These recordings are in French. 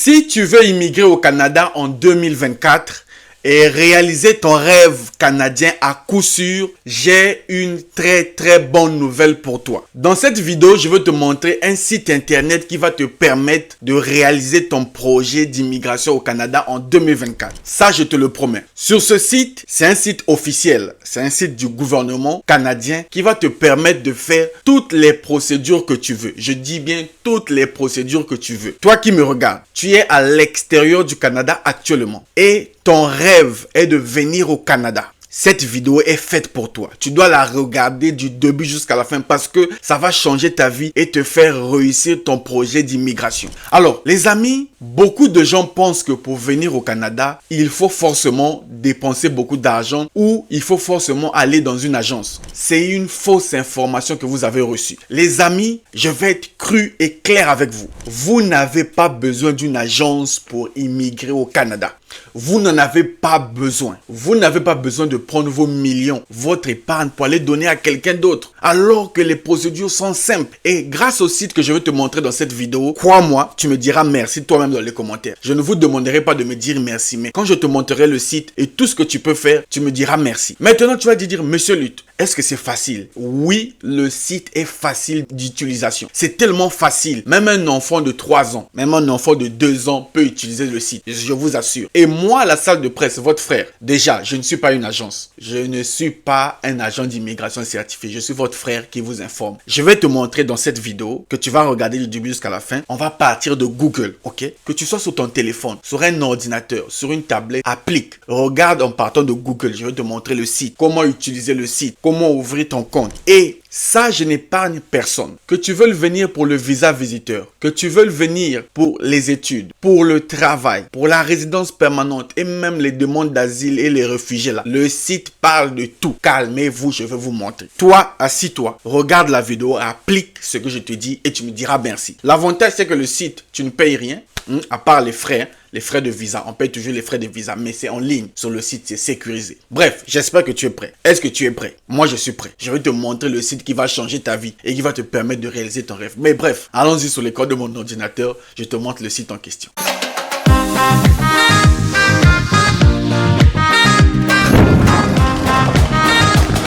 Si tu veux immigrer au Canada en 2024 et réaliser ton rêve canadien à coup sûr, j'ai une très bonne nouvelle pour toi. Dans cette vidéo, je veux te montrer un site internet qui va te permettre de réaliser ton projet d'immigration au Canada en 2024. Ça, je te le promets. Sur ce site, c'est un site officiel. C'est un site du gouvernement canadien qui va te permettre de faire toutes les procédures que tu veux. Je dis bien toutes les procédures que tu veux. Toi qui me regardes, tu es à l'extérieur du Canada actuellement et ton rêve est de venir au Canada. Cette vidéo est faite pour toi. Tu dois la regarder du début jusqu'à la fin parce que ça va changer ta vie et te faire réussir ton projet d'immigration. Alors, les amis, beaucoup de gens pensent que pour venir au Canada, il faut forcément dépenser beaucoup d'argent ou il faut forcément aller dans une agence. C'est une fausse information que vous avez reçue. Les amis, je vais être cru et clair avec vous. Vous n'avez pas besoin d'une agence pour immigrer au Canada. Vous n'en avez pas besoin. Vous n'avez pas besoin de prendre vos millions, votre épargne pour aller donner à quelqu'un d'autre. Alors que les procédures sont simples. Et grâce au site que je vais te montrer dans cette vidéo, crois-moi, tu me diras merci toi-même dans les commentaires. Je ne vous demanderai pas de me dire merci, mais quand je te montrerai le site et tout ce que tu peux faire, tu me diras merci. Maintenant, tu vas te dire, Monsieur Lutte, est-ce que c'est facile? Oui, le site est facile d'utilisation. C'est tellement facile. Même un enfant de 3 ans, même un enfant de 2 ans peut utiliser le site. Je vous assure. Et moi, la salle de presse, votre frère, déjà, je ne suis pas une agence. Je ne suis pas un agent d'immigration certifié. Je suis votre frère qui vous informe. Je vais te montrer dans cette vidéo que tu vas regarder du début jusqu'à la fin. On va partir de Google, ok? Que tu sois sur ton téléphone, sur un ordinateur, sur une tablette, applique. Regarde en partant de Google. Je vais te montrer le site. Comment utiliser le site. Comment ouvrir ton compte. Et ça, je n'épargne personne. Que tu veuilles venir pour le visa visiteur, que tu veuilles venir pour les études, pour le travail, pour la résidence permanente et même les demandes d'asile et les réfugiés là. Le site parle de tout. Calmez-vous, je vais vous montrer. Toi, assis-toi, regarde la vidéo, applique ce que je te dis et tu me diras merci. L'avantage, c'est que le site, tu ne payes rien, à part les frais de visa. On paye toujours les frais de visa, mais c'est en ligne. Sur le site, c'est sécurisé. Bref, j'espère que tu es prêt. Est-ce que tu es prêt? Moi, je suis prêt. Je vais te montrer le site qui va changer ta vie et qui va te permettre de réaliser ton rêve. Mais bref, allons-y sur l'écran de mon ordinateur. Je te montre le site en question.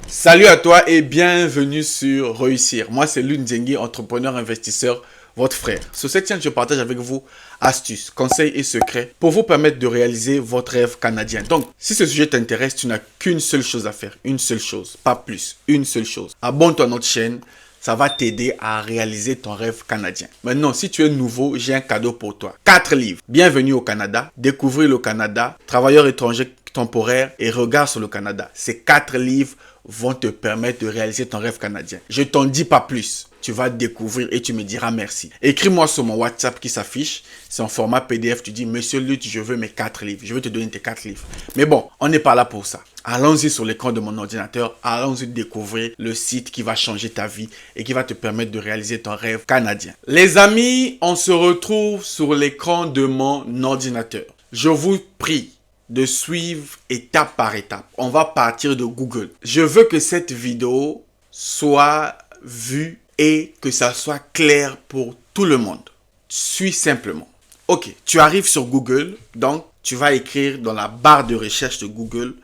Salut à toi et bienvenue sur Réussir. Moi, c'est Lutte Nzengi, entrepreneur investisseur, votre frère. Sur cette chaîne, je partage avec vous astuces, conseils et secrets pour vous permettre de réaliser votre rêve canadien. Donc, si ce sujet t'intéresse, tu n'as qu'une seule chose à faire. Une seule chose, pas plus. Une seule chose. Abonne-toi à notre chaîne. Ça va t'aider à réaliser ton rêve canadien. Maintenant, si tu es nouveau, j'ai un cadeau pour toi. 4 livres. Bienvenue au Canada. Découvrir le Canada. Travailleurs étrangers temporaires et regard sur le Canada. Ces 4 livres vont te permettre de réaliser ton rêve canadien. Je t'en dis pas plus. Tu vas découvrir et tu me diras merci. Écris-moi sur mon WhatsApp qui s'affiche. C'est en format PDF. Tu dis, Monsieur Lutte, je veux mes 4 livres. Je vais te donner tes 4 livres. Mais bon, on n'est pas là pour ça. Allons-y sur l'écran de mon ordinateur. Allons-y découvrir le site qui va changer ta vie et qui va te permettre de réaliser ton rêve canadien. Les amis, on se retrouve sur l'écran de mon ordinateur. Je vous prie de suivre étape par étape. On va partir de Google. Je veux que cette vidéo soit vue et que ça soit clair pour tout le monde. Suis simplement. Ok, tu arrives sur Google, donc tu vas écrire dans la barre de recherche de Google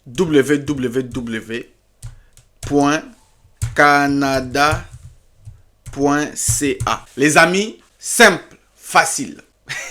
www.canada.ca. Les amis, simple, facile.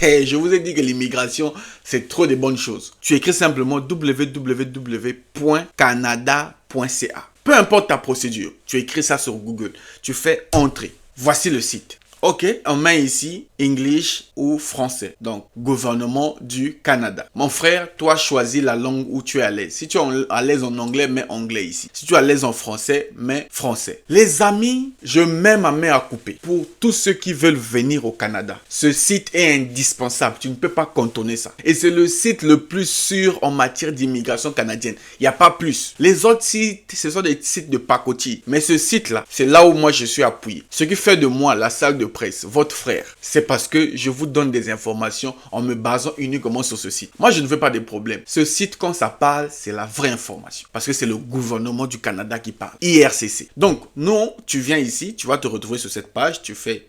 Et je vous ai dit que l'immigration, c'est trop de bonnes choses. Tu écris simplement www.canada.ca. Peu importe ta procédure, tu écris ça sur Google. Tu fais entrer. Voici le site. Ok, on met ici English ou français. Donc, gouvernement du Canada. Mon frère, toi, choisis la langue où tu es à l'aise. Si tu es à l'aise en anglais, mets anglais ici. Si tu es à l'aise en français, mets français. Les amis, je mets ma main à couper. Pour tous ceux qui veulent venir au Canada, ce site est indispensable. Tu ne peux pas contourner ça. Et c'est le site le plus sûr en matière d'immigration canadienne. Il n'y a pas plus. Les autres sites, ce sont des sites de pacotille. Mais ce site-là, c'est là où moi je suis appuyé. Ce qui fait de moi la salle de presse, votre frère, c'est parce que je vous donne des informations en me basant uniquement sur ce site. Moi, je ne veux pas de problème. Ce site, quand ça parle, c'est la vraie information. Parce que c'est le gouvernement du Canada qui parle. IRCC. Donc, non, tu viens ici, tu vas te retrouver sur cette page, tu fais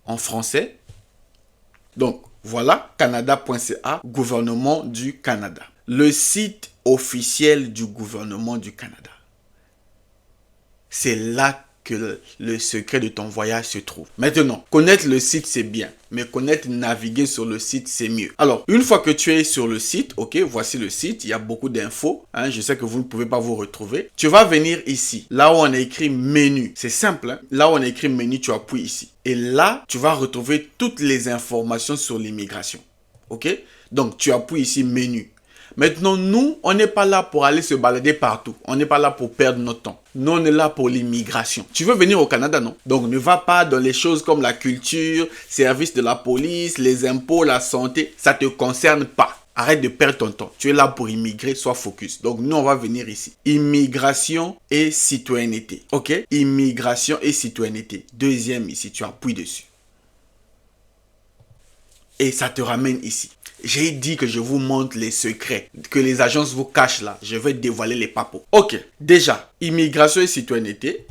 en français. Donc, Voilà, canada.ca, gouvernement du Canada. Le site officiel du gouvernement du Canada. C'est là que le secret de ton voyage se trouve. Maintenant, connaître le site, c'est bien. Mais connaître, naviguer sur le site, c'est mieux. Alors, une fois que tu es sur le site, ok, voici le site. Il y a beaucoup d'infos. Je sais que vous ne pouvez pas vous retrouver. Tu vas venir ici, là où on a écrit menu. C'est simple. Hein? Là où on a écrit menu, tu appuies ici. Et là, tu vas retrouver toutes les informations sur l'immigration. Ok? Donc, tu appuies ici menu. Maintenant, nous, on n'est pas là pour aller se balader partout. On n'est pas là pour perdre notre temps. Nous, on est là pour l'immigration. Tu veux venir au Canada, non? Donc, ne va pas dans les choses comme la culture, services de la police, les impôts, la santé. Ça ne te concerne pas. Arrête de perdre ton temps. Tu es là pour immigrer, sois focus. Donc, nous, on va venir ici. Immigration et citoyenneté. OK? Immigration et citoyenneté. Deuxième ici, tu appuies dessus. Et ça te ramène ici. J'ai dit que je vous montre les secrets que les agences vous cachent là. Je vais dévoiler les papos. Ok, déjà, immigration et citoyenneté.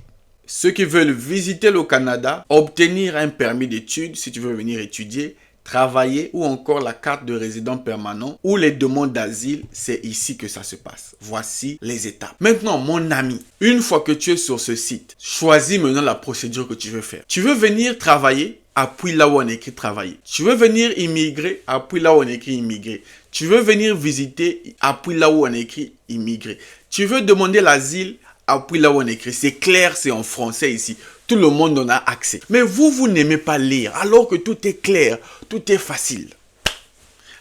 Ceux qui veulent visiter le Canada, obtenir un permis d'études si tu veux venir étudier, travailler ou encore la carte de résident permanent ou les demandes d'asile, c'est ici que ça se passe. Voici les étapes. Maintenant, mon ami, une fois que tu es sur ce site, choisis maintenant la procédure que tu veux faire. Tu veux venir travailler? Appuie là où on écrit travailler. Tu veux venir immigrer? Appuie là où on écrit immigrer. Tu veux venir visiter? Appuie là où on écrit immigrer. Tu veux demander l'asile? Appuie là où on écrit. C'est clair, c'est en français ici. Tout le monde en a accès. Mais vous n'aimez pas lire alors que tout est clair, tout est facile.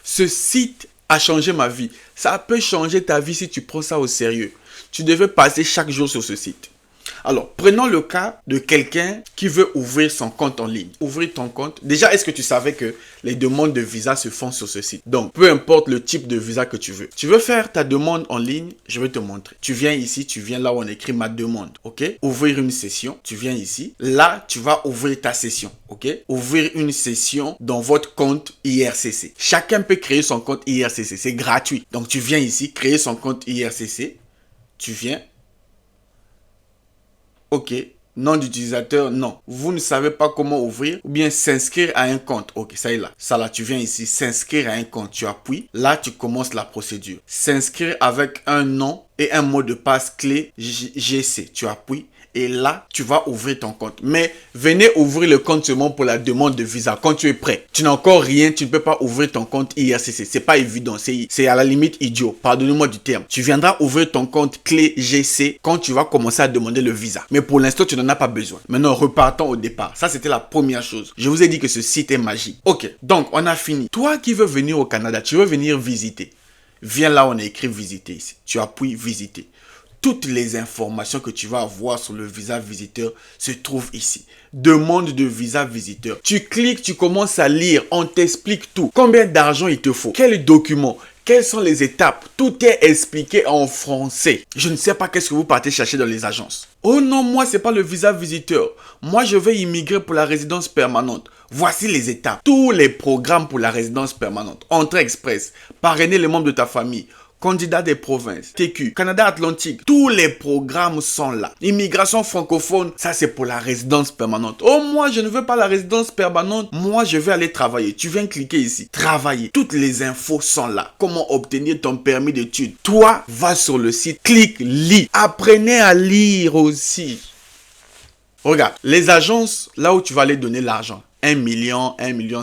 Ce site a changé ma vie. Ça peut changer ta vie si tu prends ça au sérieux. Tu devais passer chaque jour sur ce site. Alors, prenons le cas de quelqu'un qui veut ouvrir son compte en ligne. Ouvrir ton compte. Déjà, est-ce que tu savais que les demandes de visa se font sur ce site? Donc, peu importe le type de visa que tu veux. Tu veux faire ta demande en ligne? Je vais te montrer. Tu viens ici, tu viens là où on écrit ma demande. Ok? Ouvrir une session. Tu viens ici. Là, tu vas ouvrir ta session. Ok? Ouvrir une session dans votre compte IRCC. Chacun peut créer son compte IRCC. C'est gratuit. Donc, tu viens ici, créer son compte IRCC. Tu viens. Ok, nom d'utilisateur, non. Vous ne savez pas comment ouvrir ou bien s'inscrire à un compte. Ok, ça est là. Ça là, tu viens ici, s'inscrire à un compte. Tu appuies. Là, tu commences la procédure. S'inscrire avec un nom et un mot de passe clé GC. Tu appuies. Et là, tu vas ouvrir ton compte. Mais venez ouvrir le compte seulement pour la demande de visa quand tu es prêt. Tu n'as encore rien, tu ne peux pas ouvrir ton compte IRCC. C'est pas évident, c'est à la limite idiot. Pardonnez-moi du terme. Tu viendras ouvrir ton compte clé GC quand tu vas commencer à demander le visa. Mais pour l'instant, tu n'en as pas besoin. Maintenant, repartons au départ. Ça, c'était la première chose. Je vous ai dit que ce site est magique. Ok, donc on a fini. Toi qui veux venir au Canada, tu veux venir visiter. Viens là, on a écrit visiter ici. Tu appuies visiter. Toutes les informations que tu vas avoir sur le visa visiteur se trouvent ici. Demande de visa visiteur. Tu cliques, tu commences à lire. On t'explique tout. Combien d'argent il te faut? Quels documents? Quelles sont les étapes? Tout est expliqué en français. Je ne sais pas qu'est-ce que vous partez chercher dans les agences. Oh non, moi, c'est pas le visa visiteur. Moi, je vais immigrer pour la résidence permanente. Voici les étapes. Tous les programmes pour la résidence permanente. Entrée express. Parrainer les membres de ta famille. Candidat des provinces, TQ, Canada Atlantique, tous les programmes sont là. Immigration francophone, ça c'est pour la résidence permanente. Oh, moi je ne veux pas la résidence permanente, moi je vais aller travailler. Tu viens cliquer ici, travailler. Toutes les infos sont là. Comment obtenir ton permis d'études? Toi, va sur le site, clique, lis. Apprenez à lire aussi. Regarde, les agences, là où tu vas aller donner l'argent. 1 million, 1,5 million.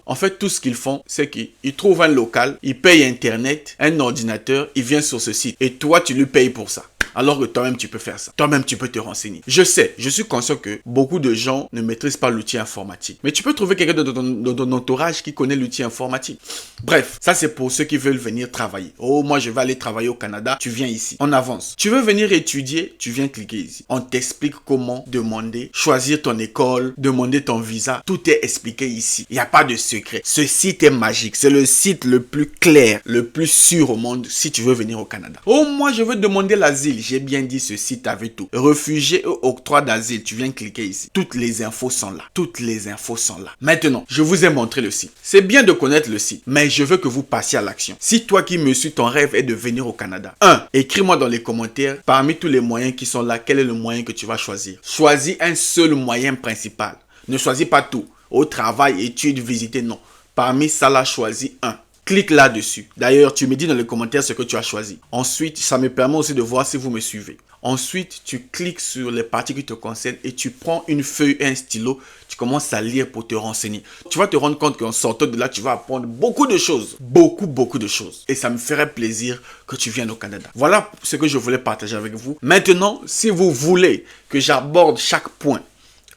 En fait, tout ce qu'ils font, c'est qu'ils trouvent un local, ils payent Internet, un ordinateur, ils viennent sur ce site. Et toi, tu lui payes pour ça. Alors que toi-même, tu peux faire ça. Toi-même, tu peux te renseigner. Je sais, je suis conscient que beaucoup de gens ne maîtrisent pas l'outil informatique. Mais tu peux trouver quelqu'un de ton entourage qui connaît l'outil informatique. Bref, ça c'est pour ceux qui veulent venir travailler. Oh, moi, je vais aller travailler au Canada. Tu viens ici. On avance. Tu veux venir étudier? Tu viens cliquer ici. On t'explique comment demander, choisir ton école, demander ton visa. Tout est expliqué ici. Il n'y a pas de secret. Ce site est magique. C'est le site le plus clair, le plus sûr au monde si tu veux venir au Canada. Oh, moi, je veux demander l'asile. J'ai bien dit ce site avec tout. Réfugié ou octroi d'asile. Tu viens cliquer ici. Toutes les infos sont là. Toutes les infos sont là. Maintenant, je vous ai montré le site. C'est bien de connaître le site, mais je veux que vous passiez à l'action. Si toi qui me suis, ton rêve est de venir au Canada. 1. Écris-moi dans les commentaires, parmi tous les moyens qui sont là, quel est le moyen que tu vas choisir. Choisis un seul moyen principal. Ne choisis pas tout. Au travail, études, visiter, non. Parmi ça, là, choisis un. Clique là-dessus. D'ailleurs, tu me dis dans les commentaires ce que tu as choisi. Ensuite, ça me permet aussi de voir si vous me suivez. Ensuite, tu cliques sur les parties qui te concernent et tu prends une feuille et un stylo. Tu commences à lire pour te renseigner. Tu vas te rendre compte qu'en sortant de là, tu vas apprendre beaucoup de choses. Beaucoup de choses. Et ça me ferait plaisir que tu viennes au Canada. Voilà ce que je voulais partager avec vous. Maintenant, si vous voulez que j'aborde chaque point,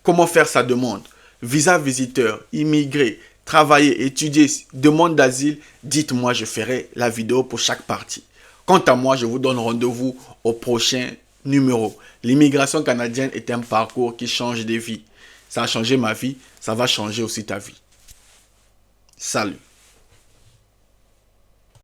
comment faire sa demande, visa visiteur, immigré, travailler, étudier, demande d'asile, dites-moi, je ferai la vidéo pour chaque partie. Quant à moi, je vous donne rendez-vous au prochain numéro. L'immigration canadienne est un parcours qui change des vies. Ça a changé ma vie, ça va changer aussi ta vie. Salut.